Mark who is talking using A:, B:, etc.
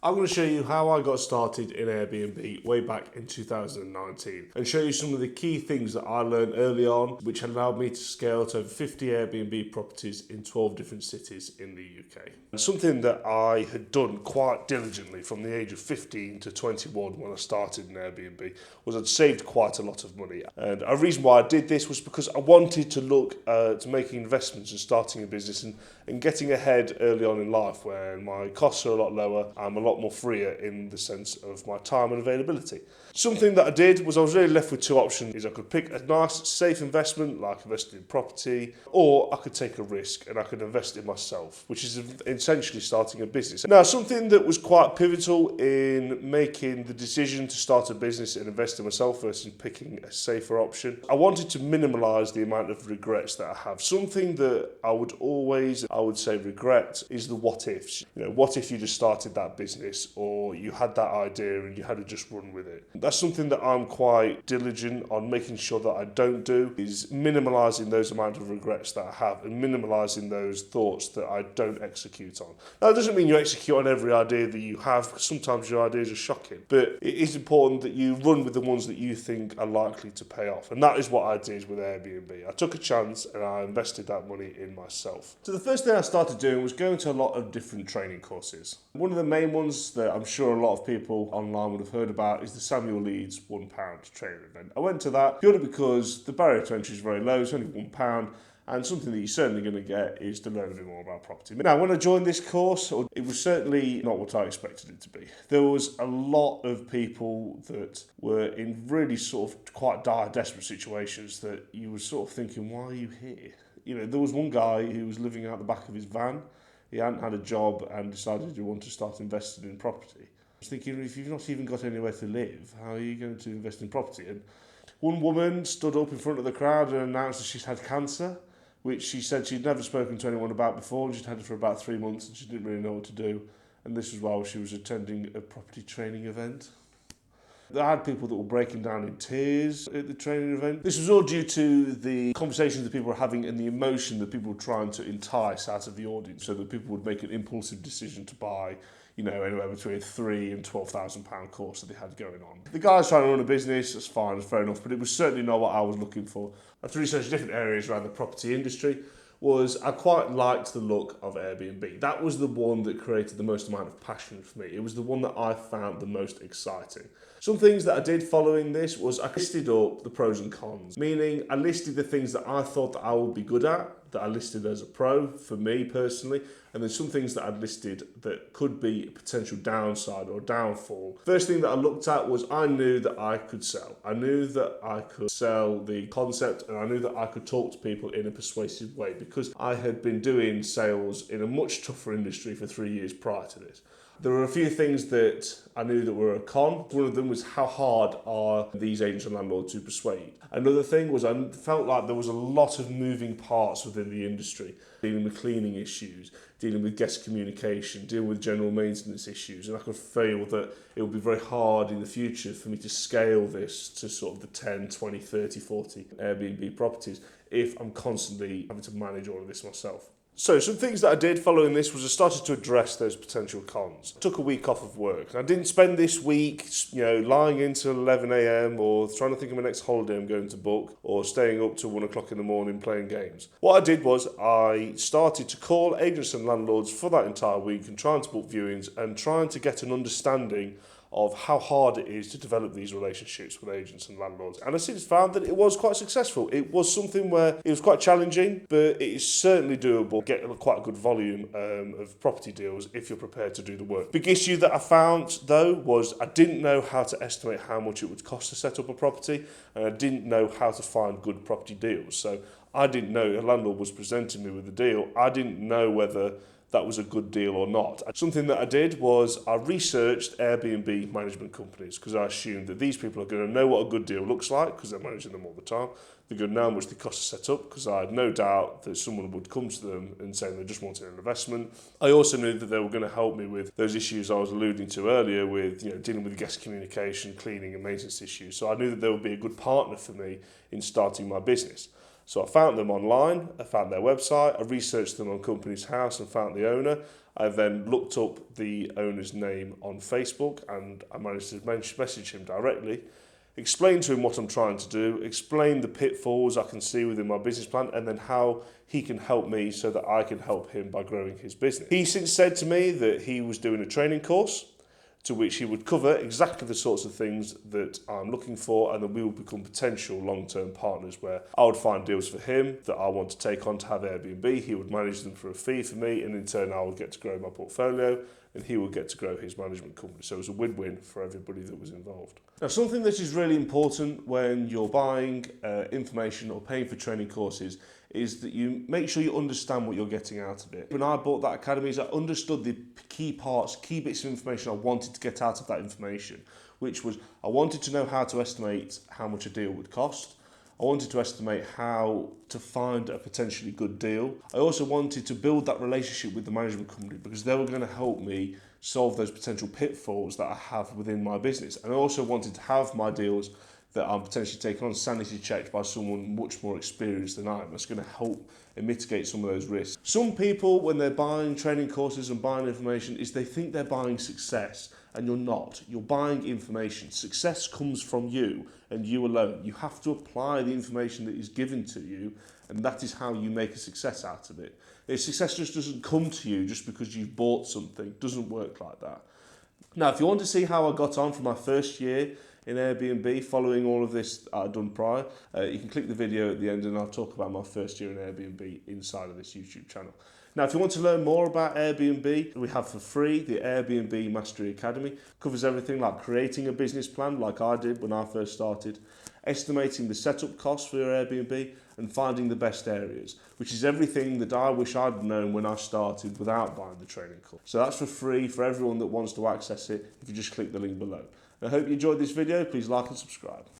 A: I'm going to show you how I got started in Airbnb way back in 2019 and show you some of the key things that I learned early on which allowed me to scale to over 50 Airbnb properties in 12 different cities in the UK. And something that I had done quite diligently from the age of 15 to 21 when I started in Airbnb was I'd saved quite a lot of money. And a reason why I did this was because I wanted to look to making investments and starting a business and getting ahead early on in life where my costs are a lot lower. I'm a lot more freer in the sense of my time and availability. Something that I did was I was really left with two options. Is I could pick a nice safe investment like investing in property, or I could take a risk and I could invest in myself, which is essentially starting a business. Now, something that was quite pivotal in making the decision to start a business and invest in myself versus picking a safer option, I wanted to minimise the amount of regrets that I have. Something that I would say regret is the what ifs. What if you just started that business or you had that idea and you had to just run with it? That's something that I'm quite diligent on making sure that I don't do, is minimalising those amount of regrets that I have and minimalising those thoughts that I don't execute on. Now, that doesn't mean you execute on every idea that you have. Sometimes your ideas are shocking, but it is important that you run with the ones that you think are likely to pay off. And that is what I did with Airbnb. I took a chance and I invested that money in myself. So the first thing I started doing was going to a lot of different training courses. One of the main ones that I'm sure a lot of people online would have heard about is the Samuel Leeds £1 training event. I went to that purely because the barrier to entry is very low, it's only £1, and something that you're certainly going to get is to learn a bit more about property. Now, when I joined this course, it was certainly not what I expected it to be. There was a lot of people that were in really sort of quite dire, desperate situations that you were sort of thinking, why are you here? There was one guy who was living out the back of his van. He hadn't had a job and decided he wanted to start investing in property. I was thinking, if you've not even got anywhere to live, how are you going to invest in property? And one woman stood up in front of the crowd and announced that she's had cancer, which she said she'd never spoken to anyone about before. She'd had it for about 3 months and she didn't really know what to do. And this was while she was attending a property training event. I had people that were breaking down in tears at the training event. This was all due to the conversations that people were having and the emotion that people were trying to entice out of the audience so that people would make an impulsive decision to buy anywhere between £3,000 and £12,000 course that they had going on. The guy's trying to run a business, that's fine, that's fair enough, but it was certainly not what I was looking for. After researching different areas around the property industry, I quite liked the look of Airbnb. That was the one that created the most amount of passion for me. It was the one that I found the most exciting. Some things that I did following this was I listed up the pros and cons, meaning I listed the things that I thought that I would be good at, that I listed as a pro for me personally, and then some things that I'd listed that could be a potential downside or downfall. First thing that I looked at was I knew that I could sell. I knew that I could sell the concept and I knew that I could talk to people in a persuasive way because I had been doing sales in a much tougher industry for 3 years prior to this. There were a few things that I knew that were a con. One of them was how hard are these agents and landlords to persuade. Another thing was I felt like there was a lot of moving parts within the industry, dealing with cleaning issues, dealing with guest communication, dealing with general maintenance issues, and I could feel that it would be very hard in the future for me to scale this to sort of the 10, 20, 30, 40 Airbnb properties if I'm constantly having to manage all of this myself. So some things that I did following this was I started to address those potential cons. I took a week off of work. I didn't spend this week, lying until 11 a.m. or trying to think of my next holiday I'm going to book or staying up till 1 o'clock in the morning playing games. What I did was I started to call agents and landlords for that entire week and trying to book viewings and trying to get an understanding of how hard it is to develop these relationships with agents and landlords. And I since found that it was quite successful. It was something where it was quite challenging, but it is certainly doable. Get quite a good volume of property deals if you're prepared to do the work. Big issue that I found, though, was I didn't know how to estimate how much it would cost to set up a property, and I didn't know how to find good property deals. So I didn't know, a landlord was presenting me with a deal. I didn't know whether that was a good deal or not. Something that I did was I researched Airbnb management companies because I assumed that these people are going to know what a good deal looks like because they're managing them all the time. They're going to know how much they cost to set up because I had no doubt that someone would come to them and say they just wanted an investment. I also knew that they were going to help me with those issues I was alluding to earlier with dealing with guest communication, cleaning and maintenance issues. So I knew that they would be a good partner for me in starting my business. So I found them online, I found their website, I researched them on Companies House and found the owner. I then looked up the owner's name on Facebook and I managed to message him directly, explain to him what I'm trying to do, explain the pitfalls I can see within my business plan, and then how he can help me so that I can help him by growing his business. He since said to me that he was doing a training course to which he would cover exactly the sorts of things that I'm looking for, and that we will become potential long-term partners where I would find deals for him that I want to take on to have Airbnb. He would manage them for a fee for me, and in turn I would get to grow my portfolio and he would get to grow his management company. So it was a win-win for everybody that was involved. Now, something that is really important when you're buying information or paying for training courses is that you make sure you understand what you're getting out of it. When I bought that academy, I understood the key parts, key bits of information I wanted to get out of that information, which was I wanted to know how to estimate how much a deal would cost. I wanted to estimate how to find a potentially good deal. I also wanted to build that relationship with the management company because they were going to help me solve those potential pitfalls that I have within my business. And I also wanted to have my deals that I'm potentially taking on sanity checked by someone much more experienced than I am. That's going to help and mitigate some of those risks. Some people, when they're buying training courses and buying information, is they think they're buying success, and you're not. You're buying information. Success comes from you and you alone. You have to apply the information that is given to you, and that is how you make a success out of it. If success just doesn't come to you just because you've bought something, it doesn't work like that. Now, if you want to see how I got on for my first year in Airbnb, following all of this I'd done prior, you can click the video at the end and I'll talk about my first year in Airbnb inside of this YouTube channel. Now, if you want to learn more about Airbnb, we have for free the Airbnb Mastery Academy. It covers everything like creating a business plan, like I did when I first started, estimating the setup costs for your Airbnb, and finding the best areas, which is everything that I wish I'd known when I started without buying the training course. So that's for free for everyone that wants to access it if you just click the link below. I hope you enjoyed this video. Please like and subscribe.